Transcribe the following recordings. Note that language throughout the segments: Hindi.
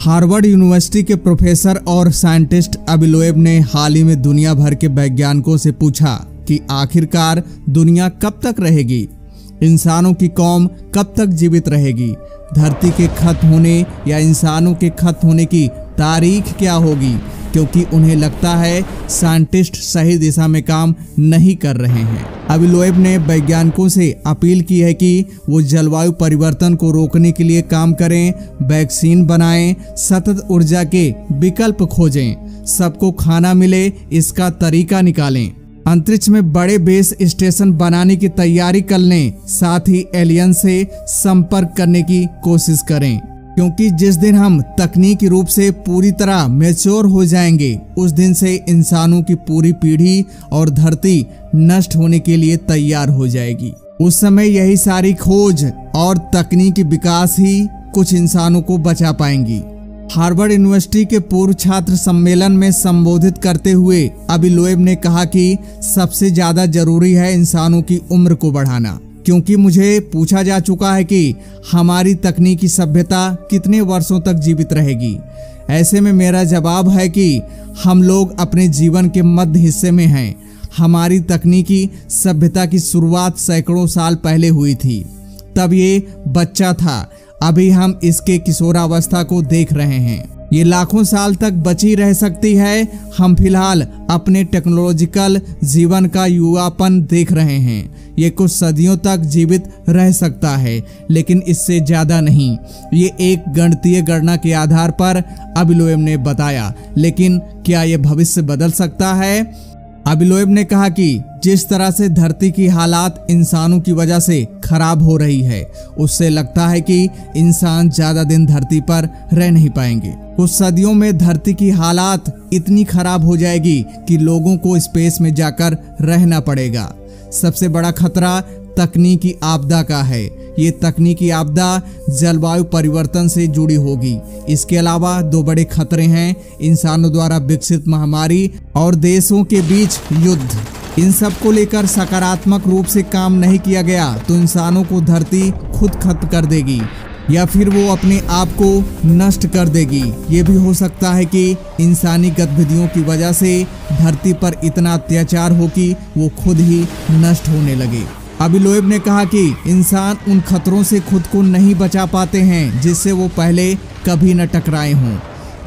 हार्वर्ड यूनिवर्सिटी के प्रोफेसर और साइंटिस्ट अबी लोएब ने हाल ही में दुनिया भर के वैज्ञानिकों से पूछा कि आखिरकार दुनिया कब तक रहेगी, इंसानों की कौम कब तक जीवित रहेगी, धरती के खत्म होने या इंसानों के खत्म होने की तारीख क्या होगी, क्योंकि उन्हें लगता है साइंटिस्ट सही दिशा में काम नहीं कर रहे हैं। अबी लोएब ने वैज्ञानिकों से अपील की है कि वो जलवायु परिवर्तन को रोकने के लिए काम करें, वैक्सीन बनाएं, सतत ऊर्जा के विकल्प खोजें, सबको खाना मिले इसका तरीका निकालें, अंतरिक्ष में बड़े बेस स्टेशन बनाने की तैयारी कर लें, साथ ही एलियन से संपर्क करने की कोशिश करें, क्योंकि जिस दिन हम तकनीकी रूप से पूरी तरह मैच्योर हो जाएंगे उस दिन से इंसानों की पूरी पीढ़ी और धरती नष्ट होने के लिए तैयार हो जाएगी। उस समय यही सारी खोज और तकनीकी विकास ही कुछ इंसानों को बचा पाएंगी। हार्वर्ड यूनिवर्सिटी के पूर्व छात्र सम्मेलन में संबोधित करते हुए अबी लोएब ने कहा कि सबसे ज्यादा जरूरी है इंसानों की उम्र को बढ़ाना, क्योंकि मुझे पूछा जा चुका है कि हमारी तकनीकी सभ्यता कितने वर्षों तक जीवित रहेगी। ऐसे में मेरा जवाब है कि हम लोग अपने जीवन के मध्य हिस्से में हैं। हमारी तकनीकी सभ्यता की शुरुआत सैकड़ों साल पहले हुई थी, तब ये बच्चा था, अभी हम इसके किशोरावस्था को देख रहे हैं। ये लाखों साल तक बची रह सकती है। हम फिलहाल अपने टेक्नोलॉजिकल जीवन का युवापन देख रहे हैं। ये कुछ सदियों तक जीवित रह सकता है, लेकिन इससे ज्यादा नहीं। ये एक गणितीय गणना के आधार पर अबी लोएब ने बताया। लेकिन क्या ये भविष्य बदल सकता है? अबी लोएब ने कहा कि जिस तरह से धरती की हालात इंसानों की वजह से खराब हो रही है, उससे लगता है कि इंसान ज्यादा दिन धरती पर रह नहीं पाएंगे। कुछ सदियों में धरती की हालात इतनी खराब हो जाएगी कि लोगों को स्पेस में जाकर रहना पड़ेगा। सबसे बड़ा खतरा तकनीकी आपदा का है। ये तकनीकी आपदा जलवायु परिवर्तन से जुड़ी होगी। इसके अलावा दो बड़े खतरे हैं, इंसानों द्वारा विकसित महामारी और देशों के बीच युद्ध। इन सब को लेकर सकारात्मक रूप से काम नहीं किया गया तो इंसानों को धरती खुद खत्म कर देगी या फिर वो अपने आप को नष्ट कर देगी। ये भी हो सकता है कि इंसानी गतिविधियों की वजह से धरती पर इतना अत्याचार हो कि वो खुद ही नष्ट होने लगे। अबी लोएब ने कहा कि इंसान उन खतरों से खुद को नहीं बचा पाते हैं जिससे वो पहले कभी न टकराए हों,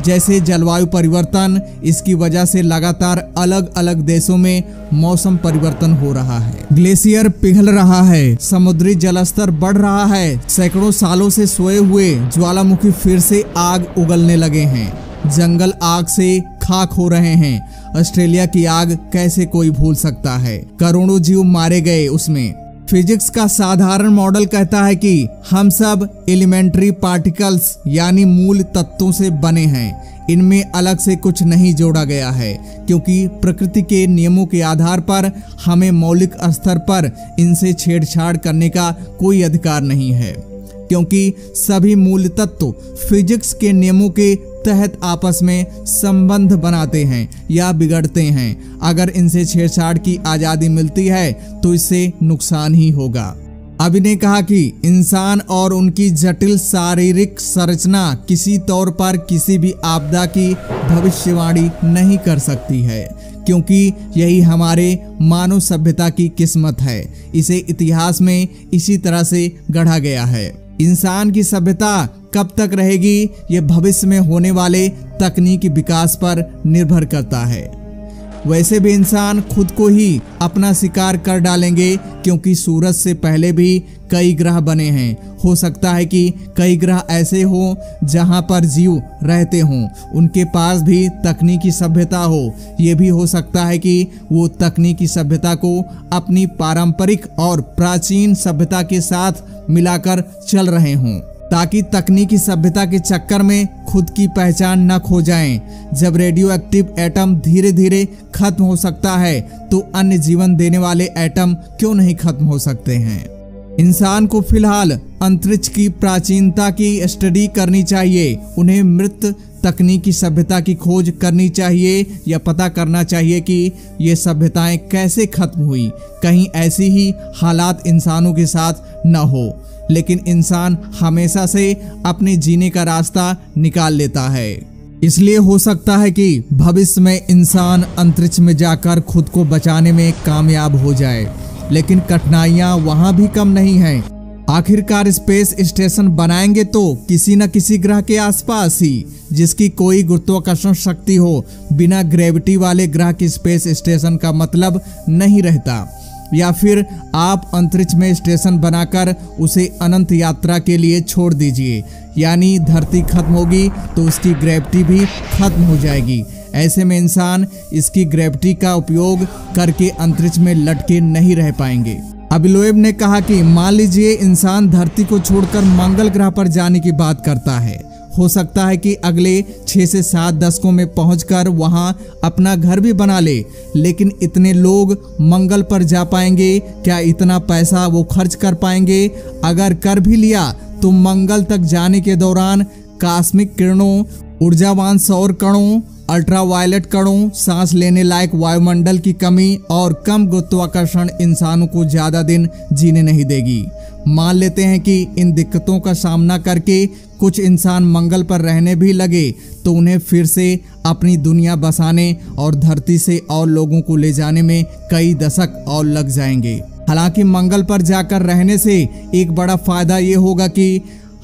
जैसे जलवायु परिवर्तन। इसकी वजह से लगातार अलग अलग देशों में मौसम परिवर्तन हो रहा है, ग्लेशियर पिघल रहा है, समुद्री जलस्तर बढ़ रहा है, सैकड़ों सालों से सोए हुए ज्वालामुखी फिर से आग उगलने लगे हैं, जंगल आग से खाक हो रहे हैं। ऑस्ट्रेलिया की आग कैसे कोई भूल सकता है, करोड़ों जीव मारे गए उसमें। फिजिक्स का साधारण मॉडल कहता है कि हम सब एलिमेंट्री पार्टिकल्स यानी मूल तत्वों से बने हैं। इनमें अलग से कुछ नहीं जोड़ा गया है, क्योंकि प्रकृति के नियमों के आधार पर हमें मौलिक स्तर पर इनसे छेड़छाड़ करने का कोई अधिकार नहीं है, क्योंकि सभी मूल तत्व फिजिक्स के नियमों के तहत आपस में संबंध बनाते हैं या बिगड़ते हैं। अगर इनसे छेड़छाड़ की आजादी मिलती है तो इससे नुकसान ही होगा। अबी ने कहा कि इंसान और उनकी जटिल शारीरिक संरचना किसी तौर पर किसी भी आपदा की भविष्यवाणी नहीं कर सकती है, क्योंकि यही हमारे मानव सभ्यता की किस्मत है। इसे इतिहास में इसी तरह से गढ़ा गया है। इंसान की सभ्यता कब तक रहेगी ये भविष्य में होने वाले तकनीकी विकास पर निर्भर करता है। वैसे भी इंसान खुद को ही अपना शिकार कर डालेंगे, क्योंकि सूरज से पहले भी कई ग्रह बने हैं। हो सकता है कि कई ग्रह ऐसे हों जहां पर जीव रहते हों, उनके पास भी तकनीकी सभ्यता हो। ये भी हो सकता है कि वो तकनीकी सभ्यता को अपनी पारंपरिक और प्राचीन सभ्यता के साथ मिलाकर चल रहे हों, ताकि तकनीकी सभ्यता के चक्कर में खुद की पहचान न खो जाएं। जब रेडियो एक्टिव एटम धीरे धीरे खत्म हो सकता है तो अन्य जीवन देने वाले एटम क्यों नहीं खत्म हो सकते हैं। इंसान को फिलहाल अंतरिक्ष की प्राचीनता की स्टडी करनी चाहिए। उन्हें मृत तकनीकी सभ्यता की खोज करनी चाहिए या पता करना चाहिए कि ये सभ्यताएं कैसे खत्म हुई, कहीं ऐसी ही हालात इंसानों के साथ न हो। लेकिन इंसान हमेशा से अपने जीने का रास्ता निकाल लेता है। इसलिए हो सकता है कि भविष्य में इंसान अंतरिक्ष में जाकर खुद को बचाने में कामयाब हो जाए, लेकिन कठिनाइयां वहां भी कम नहीं हैं। आखिरकार स्पेस स्टेशन बनाएंगे तो किसी न किसी ग्रह के आसपास ही, जिसकी कोई गुरुत्वाकर्षण शक्ति हो। बिना ग्रेविटी वाले ग्रह के स्पेस स्टेशन का मतलब नहीं रहता। या फिर आप अंतरिक्ष में स्टेशन बनाकर उसे अनंत यात्रा के लिए छोड़ दीजिए, यानी धरती खत्म होगी तो उसकी ग्रेविटी भी खत्म हो जाएगी। ऐसे में इंसान इसकी ग्रेविटी का उपयोग करके अंतरिक्ष में लटके नहीं रह पाएंगे। अबिलोएव ने कहा कि मान लीजिए इंसान धरती को छोड़कर मंगल ग्रह पर जाने की बात करता है। हो सकता है कि अगले 6 से 7 दशकों में पहुंचकर वहां अपना घर भी बना ले, लेकिन इतने लोग मंगल पर जा पाएंगे क्या? इतना पैसा वो खर्च कर पाएंगे? अगर कर भी लिया तो मंगल तक जाने के दौरान कॉस्मिक किरणों, ऊर्जावान सौर कणों, अल्ट्रावायलेट कणों, सांस लेने लायक वायुमंडल की कमी और कम गुरुत्वाकर्षण इंसानों को ज्यादा दिन जीने नहीं देगी। मान लेते हैं कि इन दिक्कतों का सामना करके कुछ इंसान मंगल पर रहने भी लगे तो उन्हें फिर से अपनी दुनिया बसाने और धरती से और लोगों को ले जाने में कई दशक और लग जाएंगे। हालांकि मंगल पर जाकर रहने से एक बड़ा फायदा ये होगा कि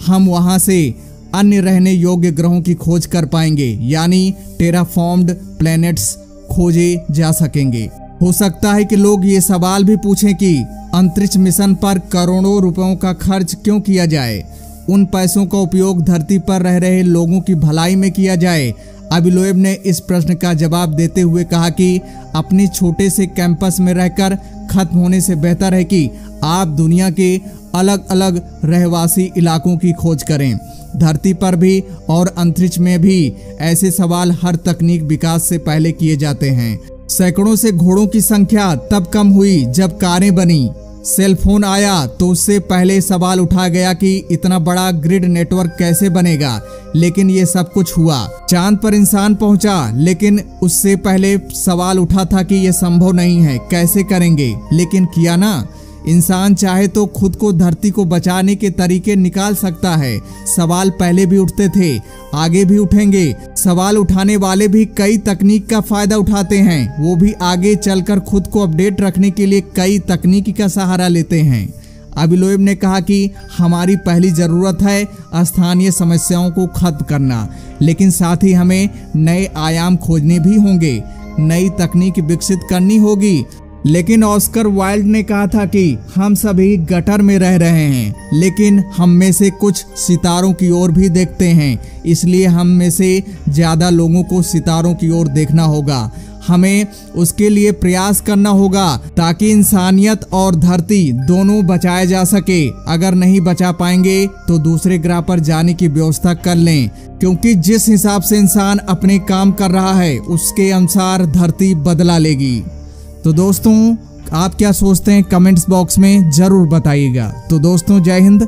हम वहां से अन्य रहने योग्य ग्रहों की खोज कर पाएंगे, यानी टेराफॉर्म्ड प्लैनेट्स खोजे जा सकेंगे। हो सकता है कि लोग ये सवाल भी पूछें कि अंतरिक्ष मिशन पर करोड़ों रुपयों का खर्च क्यों किया जाए? उन पैसों का उपयोग धरती पर रह रहे लोगों की भलाई में किया जाए। अबिलोएव ने इस प्रश्न का जवाब देते हुए कहा कि अपने छोटे से कैंपस में रहकर खत्म होने से बेहतर है कि आप दुनिया के अलग अलग रहवासी इलाकों की खोज करें। धरती पर भी और अंतरिक्ष में भी ऐसे सवाल हर तकनीक विकास से पहले किए जाते हैं। सैकड़ों से घोड़ों की संख्या तब कम हुई जब कारें बनी। सेलफोन आया तो उससे पहले सवाल उठा गया कि इतना बड़ा ग्रिड नेटवर्क कैसे बनेगा, लेकिन ये सब कुछ हुआ। चांद पर इंसान पहुंचा, लेकिन उससे पहले सवाल उठा था कि ये संभव नहीं है, कैसे करेंगे, लेकिन किया ना। इंसान चाहे तो खुद को धरती को बचाने के तरीके निकाल सकता है। सवाल पहले भी उठते थे, आगे भी उठेंगे। सवाल उठाने वाले भी कई तकनीक का फायदा उठाते हैं। वो भी आगे चलकर खुद को अपडेट रखने के लिए कई तकनीकी का सहारा लेते हैं। अबिलोएव ने कहा कि हमारी पहली जरूरत है स्थानीय समस्याओं को खत्म करना, लेकिन साथ ही हमें नए आयाम खोजने भी होंगे, नई तकनीक विकसित करनी होगी। लेकिन ऑस्कर वाइल्ड ने कहा था कि हम सभी गटर में रह रहे हैं, लेकिन हम में से कुछ सितारों की ओर भी देखते हैं। इसलिए हम में से ज्यादा लोगों को सितारों की ओर देखना होगा। हमें उसके लिए प्रयास करना होगा ताकि इंसानियत और धरती दोनों बचाए जा सके। अगर नहीं बचा पाएंगे तो दूसरे ग्रह पर जाने की व्यवस्था कर लें, क्योंकि जिस हिसाब से इंसान अपने काम कर रहा है उसके अनुसार धरती बदला लेगी। तो दोस्तों, आप क्या सोचते हैं कमेंट्स बॉक्स में जरूर बताइएगा। तो दोस्तों, जय हिंद।